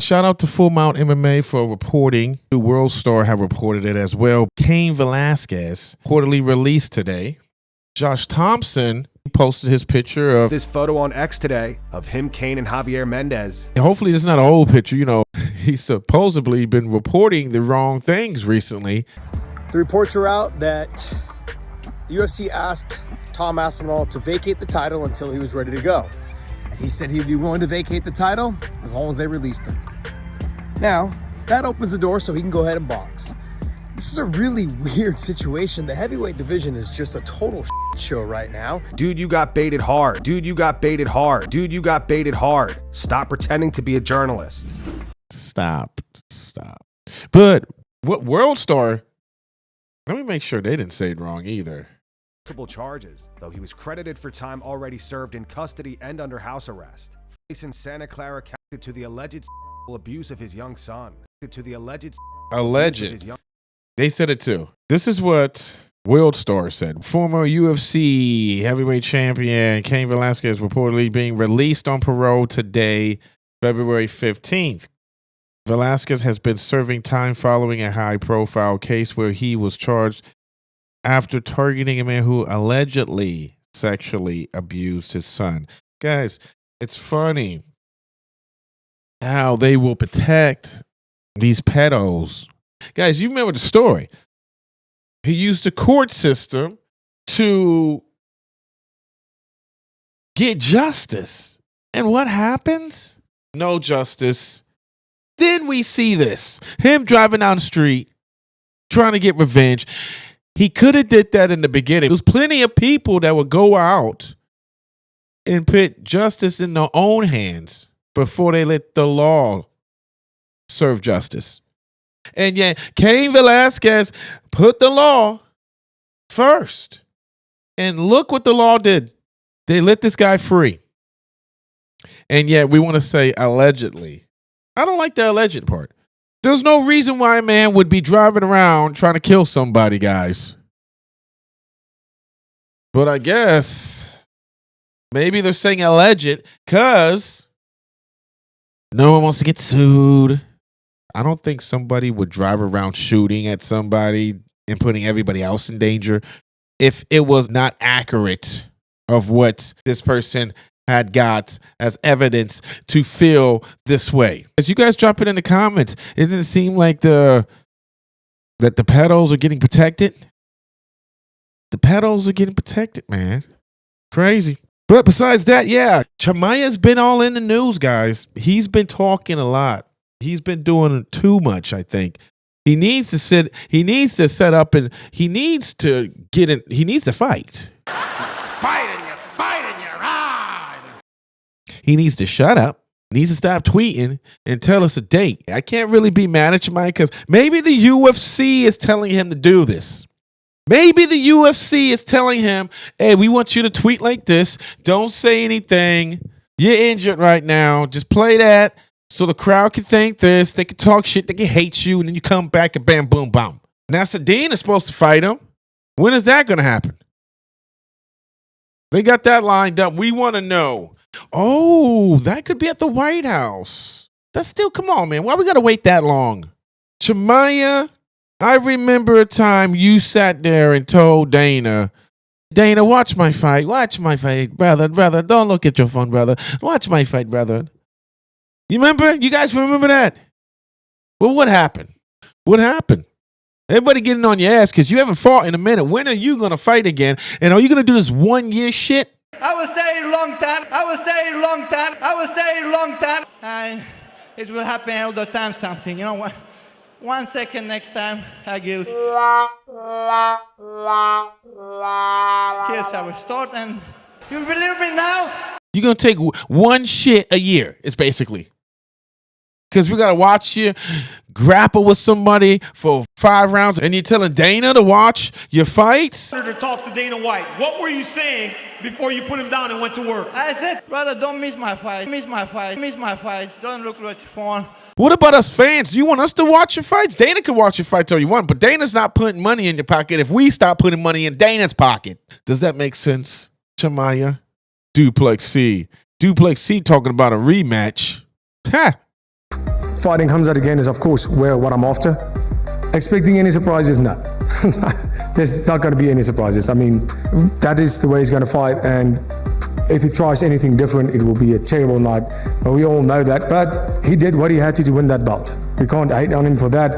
Shout out to Full Mount MMA for reporting. The World Star have reported it as well. Cain Velasquez reportedly released today. Josh Thompson posted his picture of this photo on X today of him, Cain, and Javier Mendez. Hopefully this is not an old picture. You know, he's supposedly been reporting the wrong things recently. The reports are out that the UFC asked Tom Aspinall to vacate the title until he was ready to go. And he said he'd be willing to vacate the title as long as they released him. Now, that opens the door so he can go ahead and box. This is a really weird situation. The heavyweight division is just a total show right now. Dude, you got baited hard. Dude, you got baited hard. Dude, you got baited hard. Stop pretending to be a journalist. Stop. But what World Star, let me make sure they didn't say it wrong either. Multiple charges, though he was credited for time already served in custody and under house arrest. In Santa Clara connected to the alleged abuse of his young son. They said it too. This is what World Star said. Former UFC heavyweight champion Cain Velasquez reportedly being released on parole today, February 15th. Velasquez has been serving time following a high-profile case where he was charged after targeting a man who allegedly sexually abused his son. Guys, it's funny how they will protect these pedos. Guys, you remember the story. He used the court system to get justice. And what happens? No justice. Then we see this. Him driving down the street, trying to get revenge. He could have did that in the beginning. There's plenty of people that would go out and put justice in their own hands before they let the law serve justice. And yet, Cain Velasquez put the law first. And look what the law did. They let this guy free. And yet, we want to say allegedly. I don't like the alleged part. There's no reason why a man would be driving around trying to kill somebody, guys. But I guess maybe they're saying alleged because no one wants to get sued. I don't think somebody would drive around shooting at somebody and putting everybody else in danger if it was not accurate of what this person had got as evidence to feel this way. As you guys drop it in the comments, doesn't it seem like that the pedos are getting protected? The pedos are getting protected, man. Crazy. But besides that, yeah, Chimaev's been all in the news, guys. He's been talking a lot. He's been doing too much, I think. He needs to set up and he needs to get in. He needs to fight. You're right. He needs to shut up. He needs to stop tweeting and tell us a date. I can't really be mad at Chimaev because maybe the UFC is telling him to do this. Maybe the UFC is telling him, hey, we want you to tweet like this. Don't say anything. You're injured right now. Just play that. So the crowd can think this, they can talk shit, they can hate you, and then you come back and bam, boom, bam. Now Sadine is supposed to fight him. When is that going to happen? They got that lined up. We want to know. Oh, that could be at the White House. That's still, come on, man. Why we got to wait that long? Chimaev, I remember a time you sat there and told Dana, watch my fight, brother, don't look at your phone, brother. Watch my fight, brother. You remember? You guys remember that? Well, what happened? What happened? Everybody getting on your ass because you haven't fought in a minute. When are you going to fight again? And are you going to do this 1 year shit? I will say a long time. It will happen all the time something. You know what? 1 second next time, I give. Yes, I will start and you believe me now? You're going to take one shit a year, it's basically. Because we got to watch you grapple with somebody for 5 rounds and you're telling Dana to watch your fights? To talk to Dana White. What were you saying before you put him down and went to work? I said, brother, don't miss my fight. Miss my fights. Don't look at your phone. What about us fans? Do you want us to watch your fights? Dana can watch your fights all you want, but Dana's not putting money in your pocket if we stop putting money in Dana's pocket. Does that make sense, Chimaev? Duplex C talking about a rematch. Ha! fighting Khamzat again is, of course, what I'm after. Expecting any surprises? No. There's not going to be any surprises. I mean, that is the way he's going to fight, and if he tries anything different, it will be a terrible night. But we all know that. But he did what he had to win that belt. We can't hate on him for that.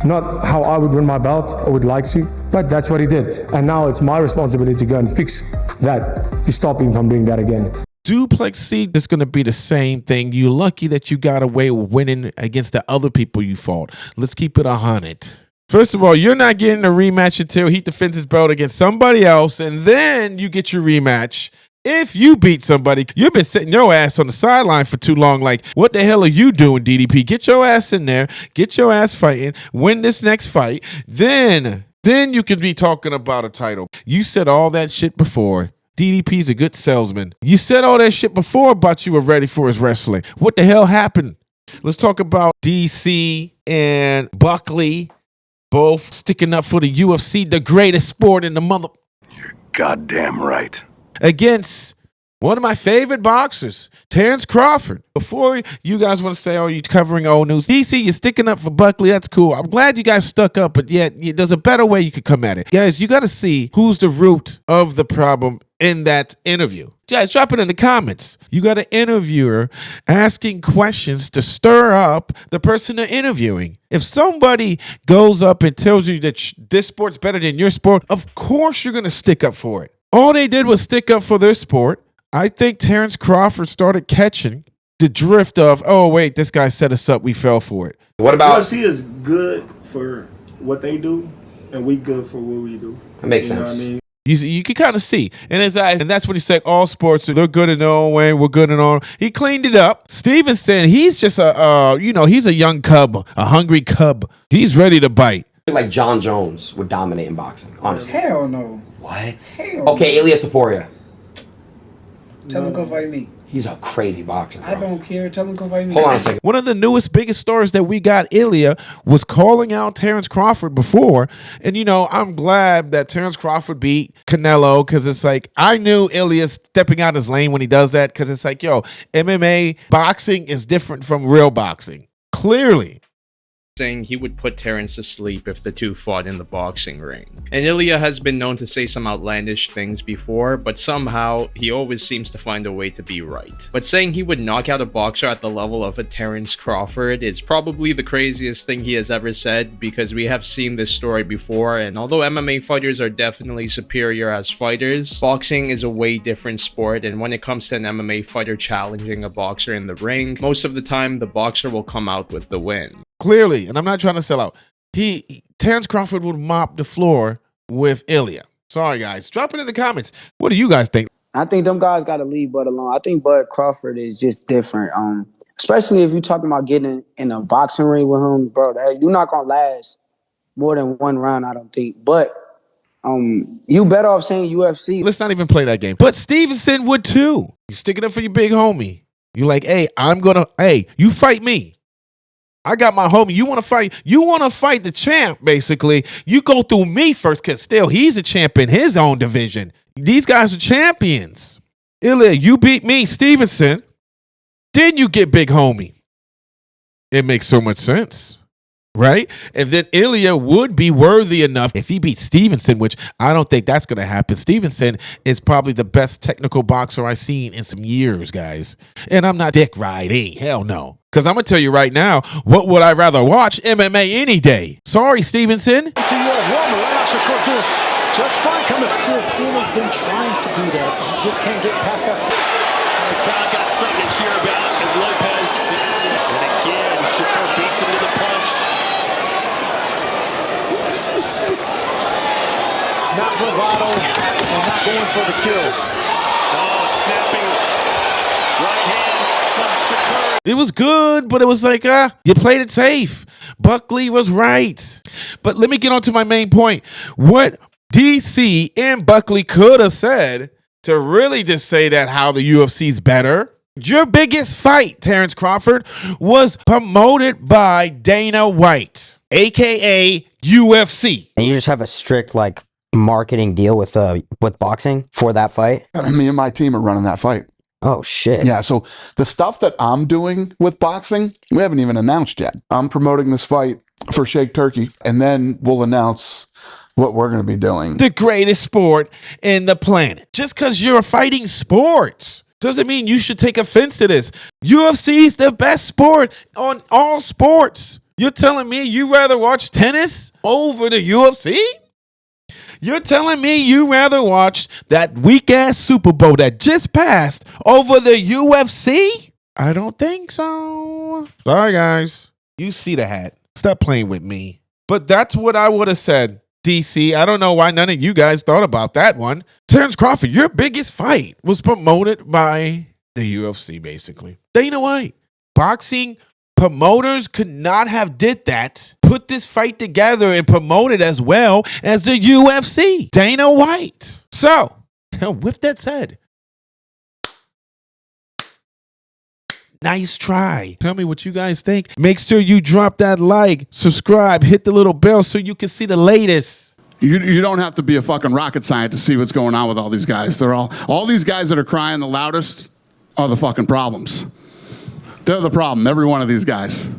Not how I would win my belt or would like to, but that's what he did. And now it's my responsibility to go and fix that, to stop him from doing that again. Duplex C is going to be the same thing. You're lucky that you got away with winning against the other people you fought. Let's keep it 100. First of all, you're not getting a rematch until he defends his belt against somebody else, and then you get your rematch. If you beat somebody, you've been sitting your ass on the sideline for too long. Like, what the hell are you doing, DDP? Get your ass in there. Get your ass fighting. Win this next fight. Then you could be talking about a title. You said all that shit before. DDP's a good salesman. You said all that shit before about you were ready for his wrestling. What the hell happened? Let's talk about DC and Buckley, both sticking up for the UFC, the greatest sport in the mother... You're goddamn right. Against one of my favorite boxers, Terence Crawford. Before you guys want to say, oh, you're covering old news, DC, you're sticking up for Buckley. That's cool. I'm glad you guys stuck up, but yet there's a better way you could come at it. Guys, you got to see who's the root of the problem in that interview. Guys, drop it in the comments. You got an interviewer asking questions to stir up the person they're interviewing. If somebody goes up and tells you that this sport's better than your sport, of course you're going to stick up for it. All they did was stick up for their sport. I think Terence Crawford started catching the drift of, oh, wait, this guy set us up. We fell for it. What about... UFC is good for what they do, and we good for what we do. That makes sense. What I mean? You can kind of see in his eyes, and that's when he said all sports, they're good in their own way, we're good in our own. He cleaned it up. Stevenson, he's just he's a young cub, a hungry cub. He's ready to bite. Like John Jones would dominate in boxing, honestly. Hell no. What? Hell okay, no. Ilya Taporia. Tell him come fight me. He's a crazy boxer, bro. I don't care. Tell him come fight me. Hold on a second. One of the newest, biggest stories that we got, Ilya, was calling out Terence Crawford before. And, I'm glad that Terence Crawford beat Canelo, because it's like, I knew Ilya stepping out his lane when he does that, because it's like, MMA boxing is different from real boxing. Clearly. Saying he would put Terence to sleep if the two fought in the boxing ring. And Ilya has been known to say some outlandish things before, but somehow he always seems to find a way to be right. But saying he would knock out a boxer at the level of a Terence Crawford is probably the craziest thing he has ever said, because we have seen this story before, and although MMA fighters are definitely superior as fighters, boxing is a way different sport, and when it comes to an MMA fighter challenging a boxer in the ring, most of the time the boxer will come out with the win. Clearly, and I'm not trying to sell out. Terence Crawford would mop the floor with Ilya. Sorry, guys. Drop it in the comments. What do you guys think? I think them guys got to leave Bud alone. I think Bud Crawford is just different. Especially if you're talking about getting in a boxing ring with him, bro. You're not gonna last more than one round, I don't think. But you better off saying UFC. Let's not even play that game. But Stevenson would too. You're sticking up for your big homie. You're like, hey, you fight me. I got my homie. You want to fight the champ, basically. You go through me first, because still he's a champ in his own division. These guys are champions. Ilya, you beat me, Stevenson. Then you get big homie. It makes so much sense. Right? And then Ilya would be worthy enough if he beats Stevenson, which I don't think that's going to happen. Stevenson is probably the best technical boxer I've seen in some years, guys. And I'm not dick riding. Hell no. Because I'm going to tell you right now, what would I rather watch? MMA any day. Sorry, Stevenson. Shakur doing just fine coming. Tina's been trying to do that. He just can't get past that. The crowd got something to cheer about as Lopez. And again, Shakur beats him to the punch. Not bravado and not going for the kills. Oh, snapping right hand from Shakur. It was good, but it was like, you played it safe. Buckley was right. But let me get on to my main point. What DC and Buckley could have said to really just say that how the UFC's better. Your biggest fight, Terence Crawford, was promoted by Dana White, a.k.a. UFC. And you just have a strict, marketing deal with boxing for that fight? Me and my team are running that fight. Oh, shit. Yeah, so the stuff that I'm doing with boxing, we haven't even announced yet. I'm promoting this fight for Shake Turkey, and then we'll announce what we're going to be doing. The greatest sport in the planet. Just because you're fighting sports doesn't mean you should take offense to this. UFC is the best sport on all sports. You're telling me you rather watch tennis over the UFC? You're telling me you rather watch that weak-ass Super Bowl that just passed over the UFC? I don't think so. Sorry, guys. You see the hat. Stop playing with me. But that's what I would have said, DC. I don't know why none of you guys thought about that one. Terence Crawford, your biggest fight was promoted by the UFC, basically. Dana White. Boxing promoters could not have did that, put this fight together and promote it as well as the UFC. Dana White. So, with that said, nice try. Tell me what you guys think. Make sure you drop that like, subscribe, hit the little bell so you can see the latest. You don't have to be a fucking rocket scientist to see what's going on with all these guys. They're all these guys that are crying the loudest are the fucking problems. They're the problem, every one of these guys.